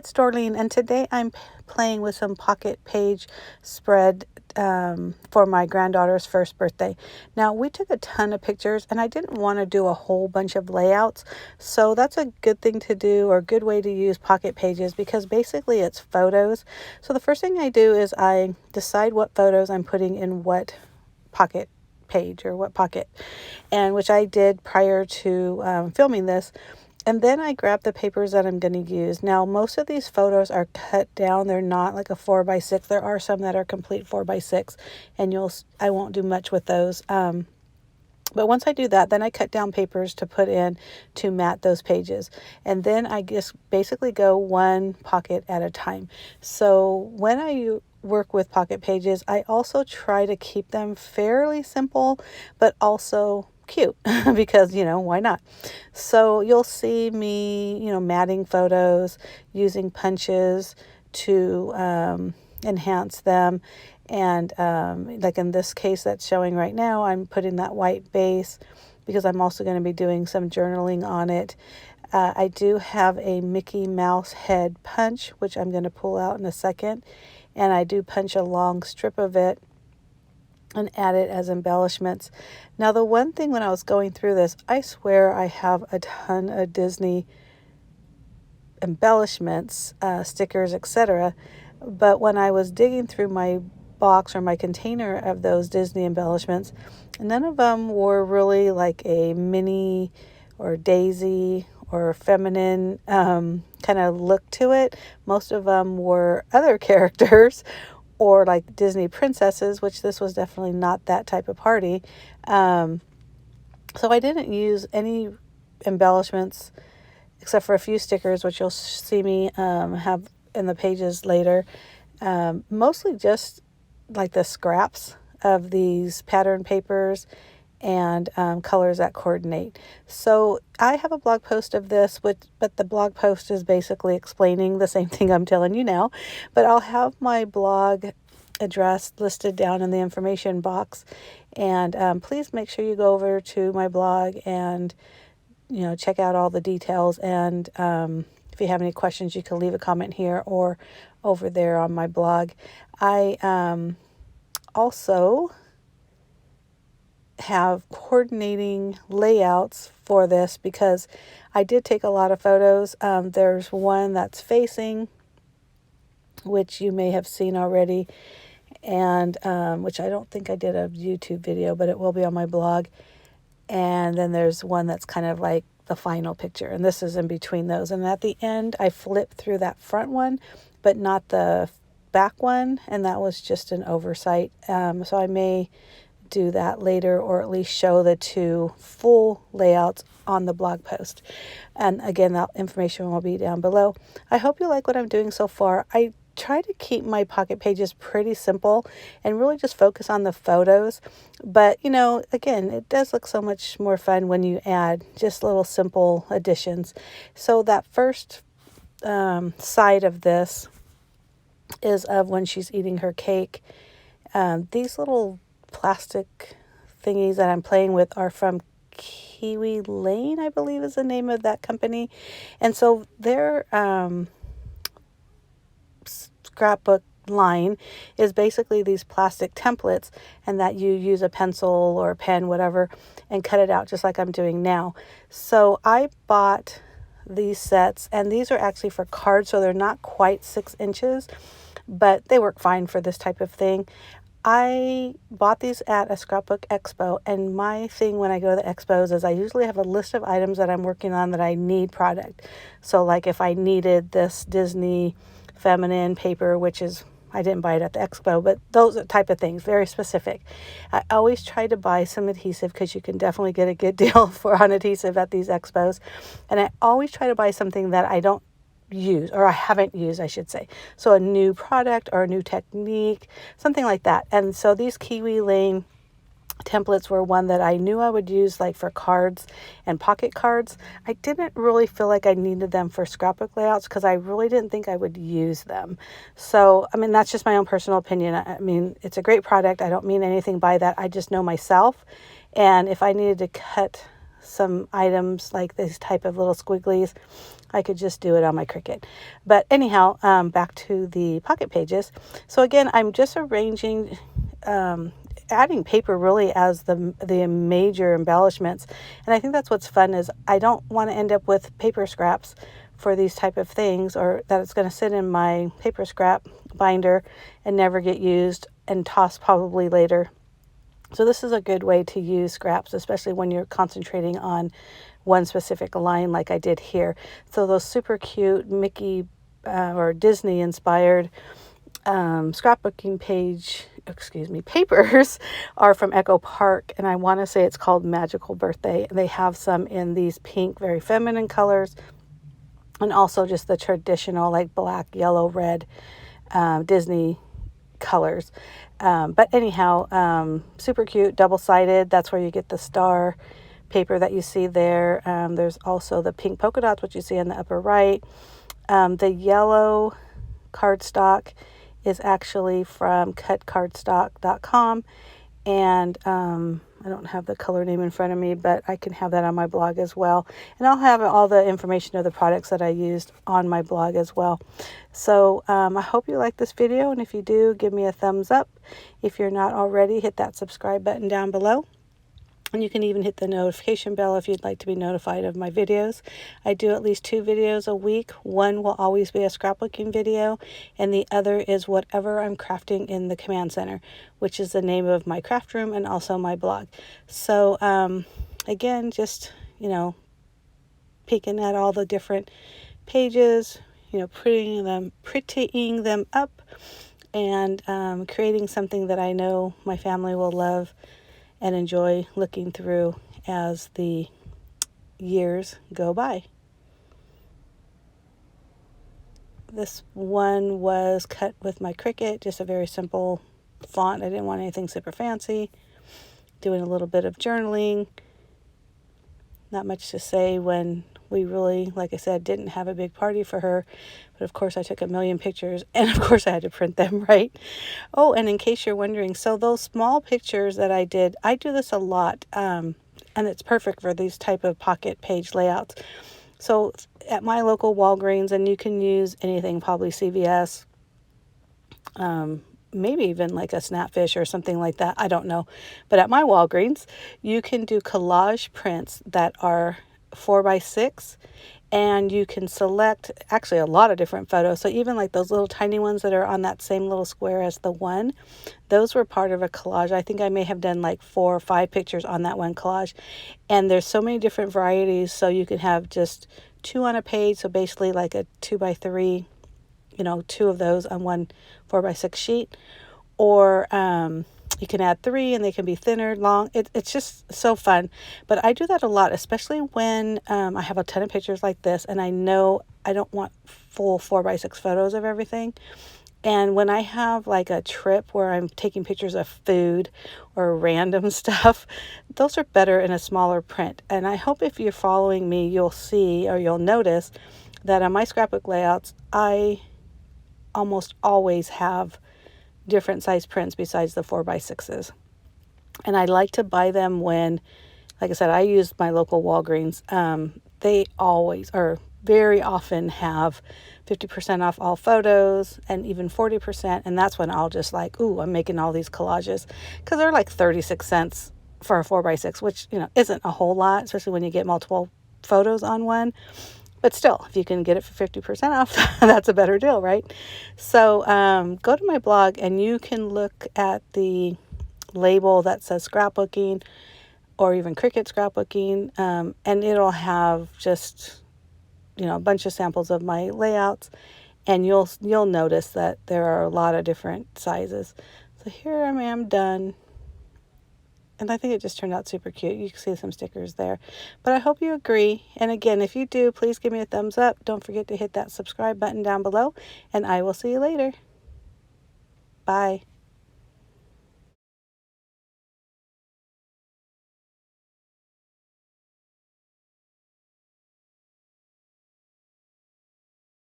it's Dorleen, and today I'm playing with some pocket page spread for my granddaughter's first birthday. Now, we took a ton of pictures, and I didn't want to do a whole bunch of layouts, so that's a good thing to do, or a good way to use pocket pages, because basically it's photos. So the first thing I do is I decide what photos I'm putting in what pocket page or what pocket, and which I did prior to filming this. And then I grab the papers that I'm going to use. Now, most of these photos are cut down. They're not like a 4x6. There are some that are complete 4x6, and I won't do much with those. But once I do that, then I cut down papers to put in to mat those pages. And then I just basically go one pocket at a time. So when I work with pocket pages, I also try to keep them fairly simple, but also cute because, why not? So you'll see me, matting photos, using punches to enhance them. And like in this case that's showing right now, I'm putting that white base because I'm also going to be doing some journaling on it. I do have a Mickey Mouse head punch, which I'm going to pull out in a second. And I do punch a long strip of it and add it as embellishments. Now, the one thing when I was going through this, I swear I have a ton of Disney embellishments, stickers, etc. But when I was digging through my box or my container of those Disney embellishments, none of them were really like a Minnie or Daisy or feminine kind of look to it. Most of them were other characters or like Disney princesses, which this was definitely not that type of party. So I didn't use any embellishments except for a few stickers, which you'll see me have in the pages later. Mostly just like the scraps of these pattern papers and colors that coordinate. So I have a blog post of this, but the blog post is basically explaining the same thing I'm telling you now. But I'll have my blog address listed down in the information box. And please make sure you go over to my blog and, check out all the details. And if you have any questions, you can leave a comment here or over there on my blog. I also have coordinating layouts for this because I did take a lot of photos. There's one that's facing, which you may have seen already, and which I don't think I did a YouTube video, but it will be on my blog. And then there's one that's kind of like the final picture, and this is in between those. And at the end, I flipped through that front one, but not the back one, and that was just an oversight. So I may do that later, or at least show the two full layouts on the blog post. And again, that information will be down below. I hope you like what I'm doing so far. I try to keep my pocket pages pretty simple and really just focus on the photos. But, again, it does look so much more fun when you add just little simple additions. So that first side of this is of when she's eating her cake. These little plastic thingies that I'm playing with are from Kiwi Lane, I believe is the name of that company. And so their scrapbook line is basically these plastic templates, and that you use a pencil or a pen, whatever, and cut it out just like I'm doing now. So I bought these sets, and these are actually for cards, so they're not quite 6 inches, but they work fine for this type of thing. I bought these at a scrapbook expo, and my thing when I go to the expos is I usually have a list of items that I'm working on that I need product. So like if I needed this Disney feminine paper, which is, I didn't buy it at the expo, but those type of things, very specific. I always try to buy some adhesive because you can definitely get a good deal on adhesive at these expos. And I always try to buy something that I don't use, or I haven't used, I should say. So a new product or a new technique, something like that. And so these Kiwi Lane templates were one that I knew I would use like for cards and pocket cards. I didn't really feel like I needed them for scrapbook layouts because I really didn't think I would use them. So, that's just my own personal opinion. It's a great product. I don't mean anything by that. I just know myself. And if I needed to cut some items like these type of little squigglies, I could just do it on my Cricut. But anyhow, back to the Pocket Pages. So again, I'm just arranging, adding paper really as the major embellishments. And I think that's what's fun is I don't want to end up with paper scraps for these type of things, or that it's going to sit in my paper scrap binder and never get used and tossed probably later. So this is a good way to use scraps, especially when you're concentrating on one specific line like I did here. So those super cute Mickey or Disney inspired scrapbooking papers are from Echo Park, and I want to say it's called Magical Birthday. They have some in these pink, very feminine colors, and also just the traditional like black, yellow, red Disney colors. But anyhow, super cute, double-sided. That's where you get the star paper that you see there. There's also the pink polka dots, which you see in the upper right. The yellow cardstock is actually from cutcardstock.com, and I don't have the color name in front of me, but I can have that on my blog as well. And I'll have all the information of the products that I used on my blog as well. So I hope you like this video, and if you do, give me a thumbs up. If you're not already, hit that subscribe button down below. And you can even hit the notification bell if you'd like to be notified of my videos. I do at least 2 videos a week. One will always be a scrapbooking video, and the other is whatever I'm crafting in the Command Center, which is the name of my craft room and also my blog. So again, just, peeking at all the different pages, prettying them up, and creating something that I know my family will love and enjoy looking through as the years go by. This one was cut with my Cricut, just a very simple font. I didn't want anything super fancy. Doing a little bit of journaling. Not much to say when we really, like I said, didn't have a big party for her. But of course I took a million pictures, and of course I had to print them, right? Oh, and in case you're wondering, so those small pictures that I do this a lot, and it's perfect for these type of pocket page layouts. So at my local Walgreens, and you can use anything, probably CVS, maybe even like a Snapfish or something like that, I don't know. But at my Walgreens, you can do collage prints that are 4x6, and you can select actually a lot of different photos. So even like those little tiny ones that are on that same little square as the one, those were part of a collage. I think I may have done like 4 or 5 pictures on that one collage. And there's so many different varieties. So you can have just 2 on a page. So basically like a 2x3, 2 of those on one 4x6 sheet. Or you can add 3, and they can be thinner, long. It's just so fun. But I do that a lot, especially when I have a ton of pictures like this, and I know I don't want full 4x6 photos of everything. And when I have like a trip where I'm taking pictures of food or random stuff, those are better in a smaller print. And I hope if you're following me, you'll see, or you'll notice that on my scrapbook layouts, I almost always have different size prints besides the 4x6s. And I like to buy them when, like I said, I use my local Walgreens. They always, or very often, have 50% off all photos, and even 40%. And that's when I'll just like, ooh, I'm making all these collages, because they're like 36 cents for a 4x6, which, isn't a whole lot, especially when you get multiple photos on one. But still, if you can get it for 50% off, that's a better deal, right? So go to my blog, and you can look at the label that says scrapbooking, or even Cricut scrapbooking, and it'll have just, a bunch of samples of my layouts, and you'll notice that there are a lot of different sizes. So here I am done. And I think it just turned out super cute. You can see some stickers there. But I hope you agree. And again, if you do, please give me a thumbs up. Don't forget to hit that subscribe button down below. And I will see you later. Bye.